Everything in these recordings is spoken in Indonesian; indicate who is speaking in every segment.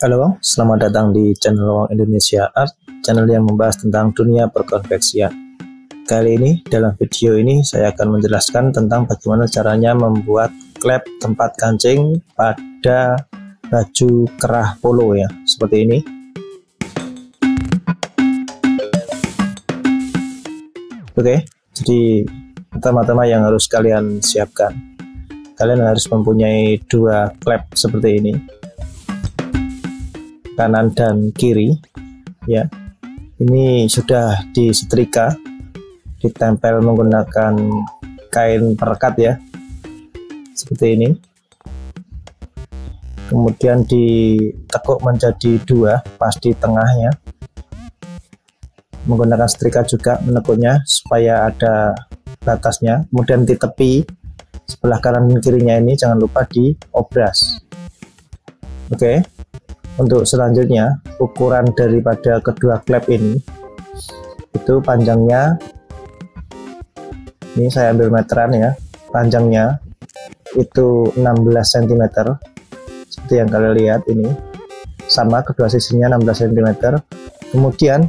Speaker 1: Halo, selamat datang di channel Wong Indonesia Art, channel yang membahas tentang dunia perkonveksian. Kali ini, dalam video ini, saya akan menjelaskan tentang bagaimana caranya membuat klep tempat kancing pada baju kerah polo ya, seperti ini. Oke, jadi pertama-tama yang harus kalian siapkan, kalian harus mempunyai dua klep seperti ini, kanan dan kiri ya. Ini sudah disetrika, ditempel menggunakan kain perekat ya, seperti ini. Kemudian ditekuk menjadi dua pas di tengahnya, menggunakan setrika juga menekuknya supaya ada batasnya. Kemudian di tepi sebelah kanan dan kirinya ini jangan lupa diobras. Oke. Untuk selanjutnya, ukuran daripada kedua klep ini, itu panjangnya, ini saya ambil meteran ya, panjangnya itu 16 cm, seperti yang kalian lihat ini, sama kedua sisinya 16 cm. Kemudian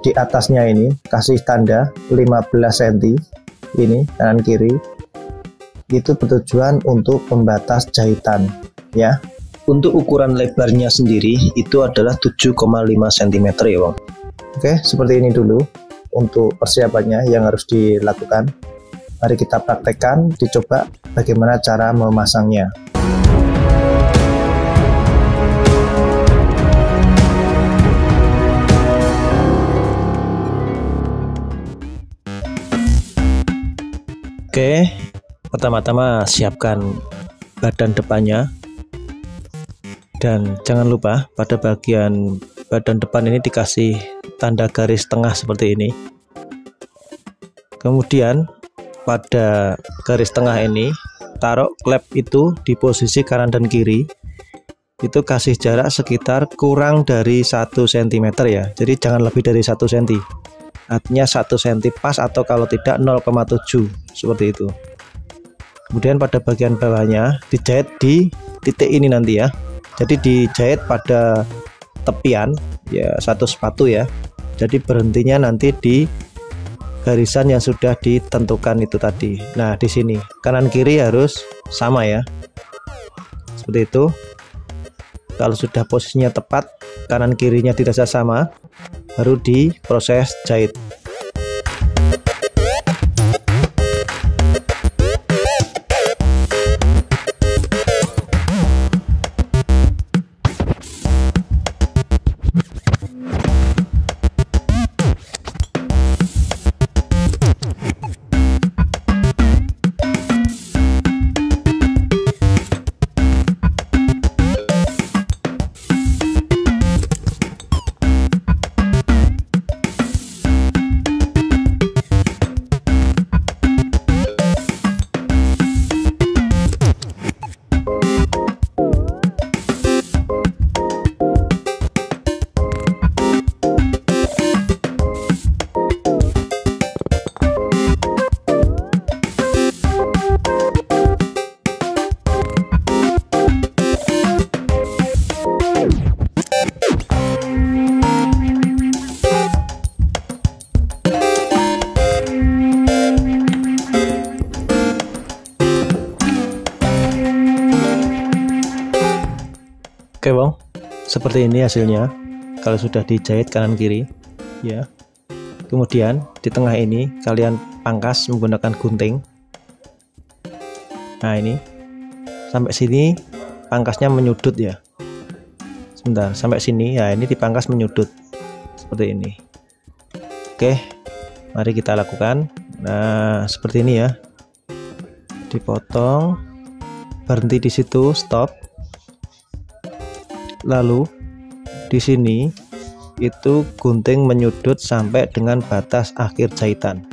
Speaker 1: di atasnya ini kasih tanda 15 cm, ini kanan kiri, itu bertujuan untuk pembatas jahitan ya. Untuk ukuran lebarnya sendiri itu adalah 7,5 cm ya Bang. Oke, seperti ini dulu untuk persiapannya yang harus dilakukan. Mari kita praktekkan, dicoba bagaimana cara memasangnya. Oke, pertama-tama siapkan badan depannya. Dan jangan lupa pada bagian badan depan ini dikasih tanda garis tengah seperti ini. Kemudian pada garis tengah ini taruh klep itu di posisi kanan dan kiri. Itu kasih jarak sekitar kurang dari 1 cm ya. Jadi jangan lebih dari 1 cm. Artinya 1 cm pas, atau kalau tidak 0,7 seperti itu. Kemudian pada bagian bawahnya dijahit di titik ini nanti ya. Jadi dijahit pada tepian ya, satu sepatu ya. Jadi berhentinya nanti di garisan yang sudah ditentukan itu tadi. Nah, di sini kanan kiri harus sama ya. Seperti itu. Kalau sudah posisinya tepat, kanan kirinya dirasa sama, baru diproses jahit. Oke Bang, seperti ini hasilnya kalau sudah dijahit kanan kiri ya. Kemudian di tengah ini kalian pangkas menggunakan gunting. Nah, ini sampai sini pangkasnya menyudut ya. Sebentar, sampai sini ya, ini dipangkas menyudut seperti ini. Oke, mari kita lakukan. Nah, seperti ini ya. Dipotong, berhenti di situ, stop. Lalu di sini itu gunting menyudut sampai dengan batas akhir jahitan.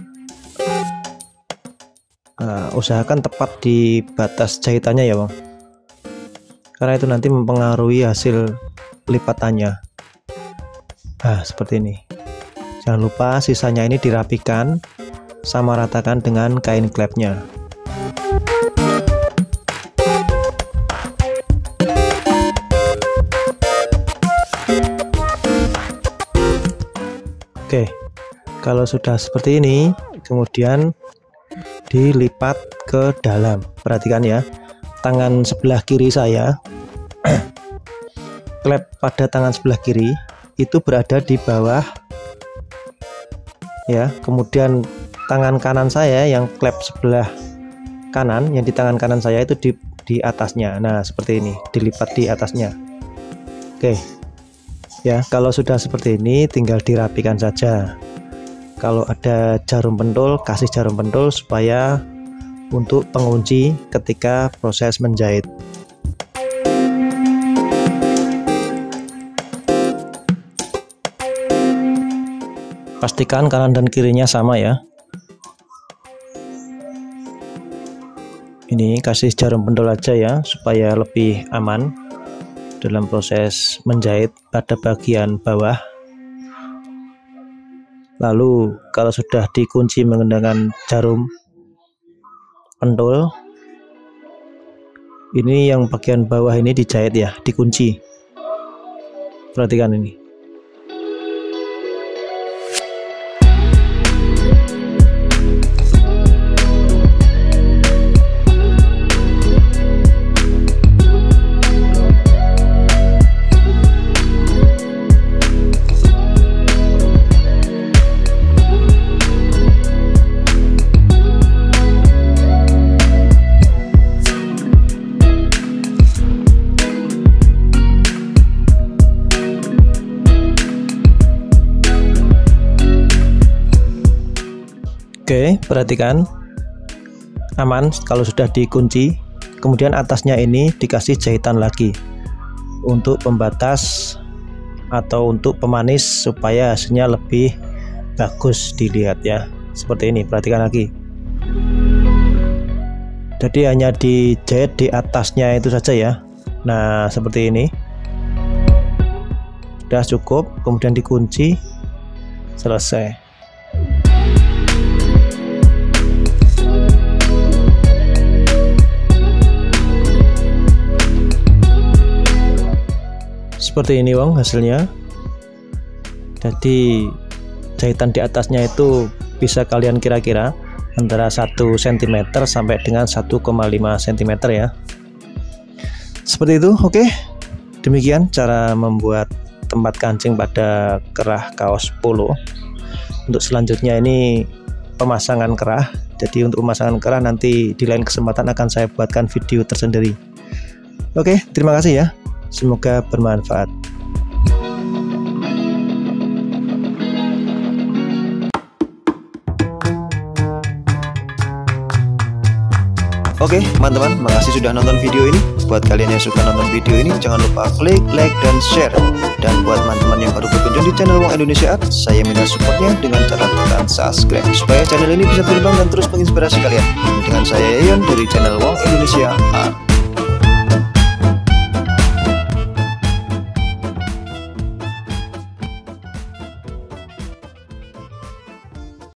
Speaker 1: Nah, usahakan tepat di batas jahitannya ya Bang, karena itu nanti mempengaruhi hasil lipatannya. Nah, seperti ini. Jangan lupa sisanya ini dirapikan, sama ratakan dengan kain klepnya. Oke, kalau sudah seperti ini, kemudian dilipat ke dalam. Perhatikan ya, tangan sebelah kiri saya, klep pada tangan sebelah kiri itu berada di bawah ya, kemudian tangan kanan saya yang klep sebelah kanan, yang di tangan kanan saya itu di atasnya. Nah, seperti ini, dilipat di atasnya. Oke ya, kalau sudah seperti ini tinggal dirapikan saja. Kalau ada jarum pentul, kasih jarum pentul supaya untuk pengunci ketika proses menjahit. Pastikan kanan dan kirinya sama ya. Ini kasih jarum pentul aja ya, supaya lebih aman dalam proses menjahit pada bagian bawah. Lalu kalau sudah dikunci menggunakan jarum pentul, ini yang bagian bawah ini dijahit ya, dikunci. Perhatikan ini. Oke, perhatikan, aman kalau sudah dikunci. Kemudian atasnya ini dikasih jahitan lagi untuk pembatas atau untuk pemanis supaya hasilnya lebih bagus dilihat ya. Seperti ini, perhatikan lagi. Jadi hanya dijahit di atasnya itu saja ya. Nah, seperti ini. Sudah cukup, kemudian dikunci, selesai. Seperti ini Wong hasilnya. Jadi jahitan di atasnya itu bisa kalian kira-kira antara 1 cm sampai dengan 1,5 cm ya. Seperti itu. Oke, demikian cara membuat tempat kancing pada kerah kaos polo. Untuk selanjutnya ini pemasangan kerah. Jadi untuk pemasangan kerah nanti di lain kesempatan akan saya buatkan video tersendiri. Oke, terima kasih ya. Semoga bermanfaat.
Speaker 2: Oke teman-teman, makasih sudah nonton video ini. Buat kalian yang suka nonton video ini, jangan lupa klik, like, dan share. Dan buat teman-teman yang baru berkunjung di channel Wong Indonesia Art, saya minta supportnya dengan cara tekan subscribe supaya channel ini bisa berkembang dan terus menginspirasi kalian. Dengan saya Yayon dari channel Wong Indonesia Art.